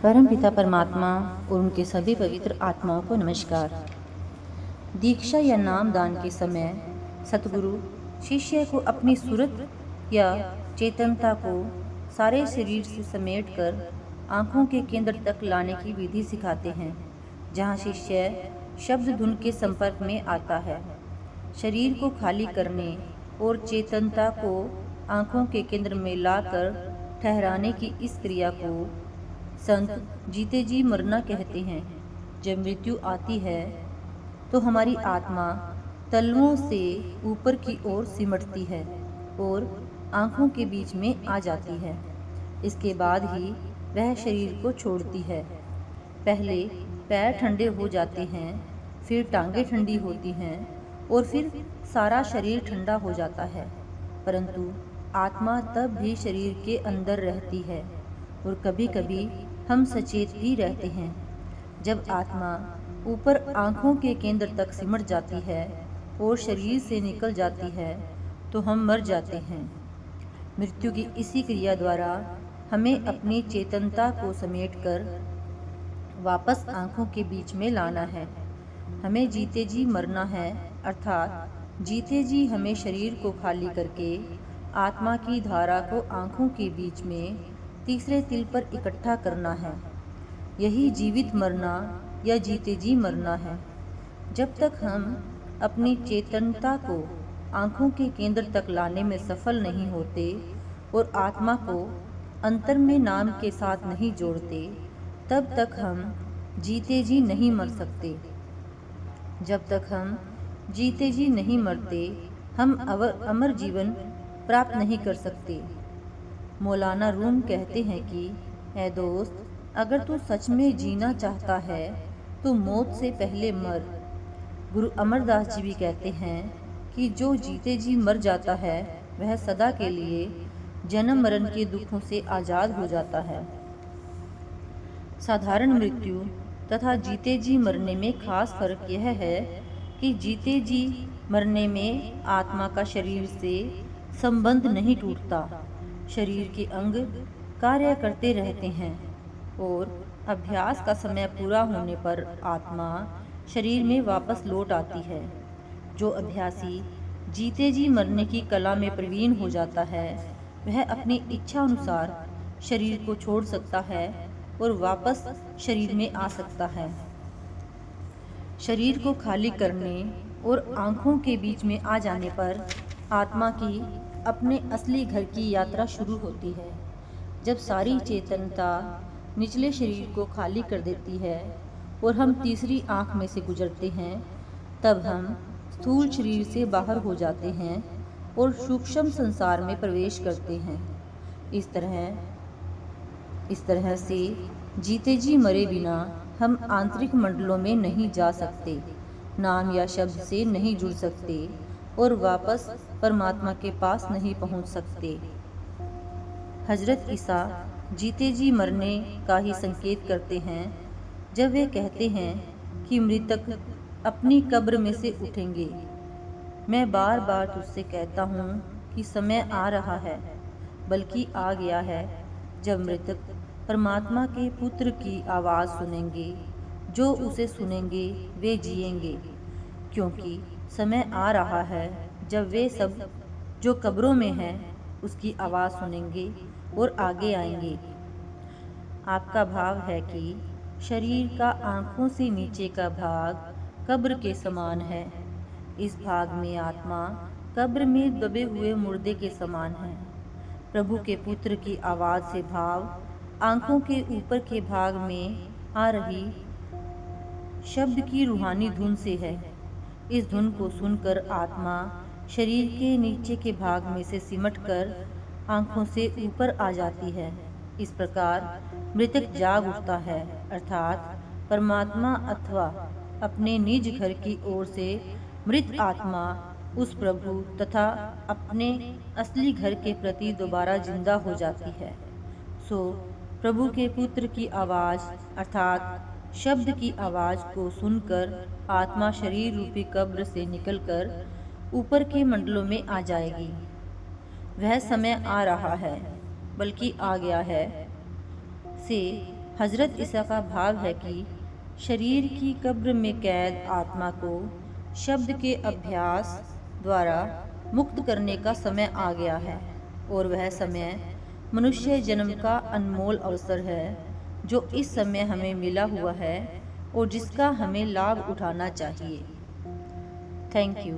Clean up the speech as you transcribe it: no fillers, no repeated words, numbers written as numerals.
परमपिता परमात्मा और उनके सभी पवित्र आत्माओं को नमस्कार। दीक्षा या नाम दान के समय सतगुरु शिष्य को अपनी सूरत या चेतनता को सारे शरीर से समेटकर आँखों के केंद्र तक लाने की विधि सिखाते हैं, जहाँ शिष्य शब्द धुन के संपर्क में आता है। शरीर को खाली करने और चेतनता को आँखों के केंद्र में लाकर ठहराने की इस क्रिया को संत जीते जी मरना कहते हैं। जब मृत्यु आती है तो हमारी आत्मा तलवों से ऊपर की ओर सिमटती है और आँखों के बीच में आ जाती है। इसके बाद ही वह शरीर को छोड़ती है। पहले पैर ठंडे हो जाते हैं, फिर टांगें ठंडी होती हैं और फिर सारा शरीर ठंडा हो जाता है, परंतु आत्मा तब भी शरीर के अंदर रहती है और कभी कभी हम सचेत भी रहते हैं। जब आत्मा ऊपर आँखों के केंद्र तक सिमट जाती है और शरीर से निकल जाती है तो हम मर जाते हैं। मृत्यु की इसी क्रिया द्वारा हमें अपनी चेतनता को समेटकर वापस आँखों के बीच में लाना है। हमें जीते जी मरना है, अर्थात जीते जी हमें शरीर को खाली करके आत्मा की धारा को आँखों के बीच में तीसरे तिल पर इकट्ठा करना है। यही जीवित मरना या जीते जी मरना है। जब तक हम अपनी चेतनता को आँखों के केंद्र तक लाने में सफल नहीं होते और आत्मा को अंतर में नाम के साथ नहीं जोड़ते, तब तक हम जीते जी नहीं मर सकते। जब तक हम जीते जी नहीं मरते, हम अमर जीवन प्राप्त नहीं कर सकते। मौलाना रूम कहते हैं कि ऐ दोस्त, अगर तू सच में जीना चाहता है तो मौत से पहले मर। गुरु अमरदास जी भी कहते हैं कि जो जीते जी मर जाता है वह सदा के लिए जन्म मरण के दुखों से आज़ाद हो जाता है। साधारण मृत्यु तथा जीते जी मरने में खास फर्क यह है कि जीते जी मरने में आत्मा का शरीर से संबंध नहीं टूटता। शरीर के अंग कार्य करते रहते हैं और अभ्यास का समय पूरा होने पर आत्मा शरीर में वापस लौट आती है। जो अभ्यासी जीते जी मरने की कला में प्रवीण हो जाता है वह अपनी इच्छा अनुसार शरीर को छोड़ सकता है और वापस शरीर में आ सकता है। शरीर को खाली करने और आँखों के बीच में आ जाने पर आत्मा की अपने असली घर की यात्रा शुरू होती है। जब सारी चेतनता निचले शरीर को खाली कर देती है और हम तीसरी आँख में से गुजरते हैं, तब हम स्थूल शरीर से बाहर हो जाते हैं और सूक्ष्म संसार में प्रवेश करते हैं। इस तरह से जीते जी मरे बिना हम आंतरिक मंडलों में नहीं जा सकते, नाम या शब्द से नहीं जुड़ सकते और वापस परमात्मा के पास नहीं पहुंच सकते। हजरत ईसा जीते जी मरने का ही संकेत करते हैं जब वे कहते हैं कि मृतक अपनी कब्र में से उठेंगे। मैं बार बार तुझसे कहता हूँ कि समय आ रहा है, बल्कि आ गया है, जब मृतक परमात्मा के पुत्र की आवाज़ सुनेंगे। जो उसे सुनेंगे वे जिएंगे, क्योंकि समय आ रहा है जब वे सब जो कब्रों में हैं उसकी आवाज़ सुनेंगे और आगे आएंगे। आपका भाव है कि शरीर का आँखों से नीचे का भाग कब्र के समान है। इस भाग में आत्मा कब्र में दबे हुए मुर्दे के समान है। प्रभु के पुत्र की आवाज़ से भाव आँखों के ऊपर के भाग में आ रही शब्द की रूहानी धुन से है। इस धुन को सुनकर आत्मा शरीर के नीचे के भाग में से सिमटकर आँखों से ऊपर आ जाती है। इस प्रकार मृतक जाग उठता है, अर्थात परमात्मा अथवा अपने निज घर की ओर से मृत आत्मा उस प्रभु तथा अपने असली घर के प्रति दोबारा जिंदा हो जाती है। सो प्रभु के पुत्र की आवाज़ अर्थात शब्द की आवाज़ को सुनकर आत्मा शरीर रूपी कब्र से निकलकर ऊपर के मंडलों में आ जाएगी। वह समय आ रहा है, बल्कि आ गया है से हज़रत ईसा का भाव है कि शरीर की कब्र में कैद आत्मा को शब्द के अभ्यास द्वारा मुक्त करने का समय आ गया है और वह समय मनुष्य जन्म का अनमोल अवसर है जो इस समय हमें मिला हुआ है और जिसका हमें लाभ उठाना चाहिए। Thank you.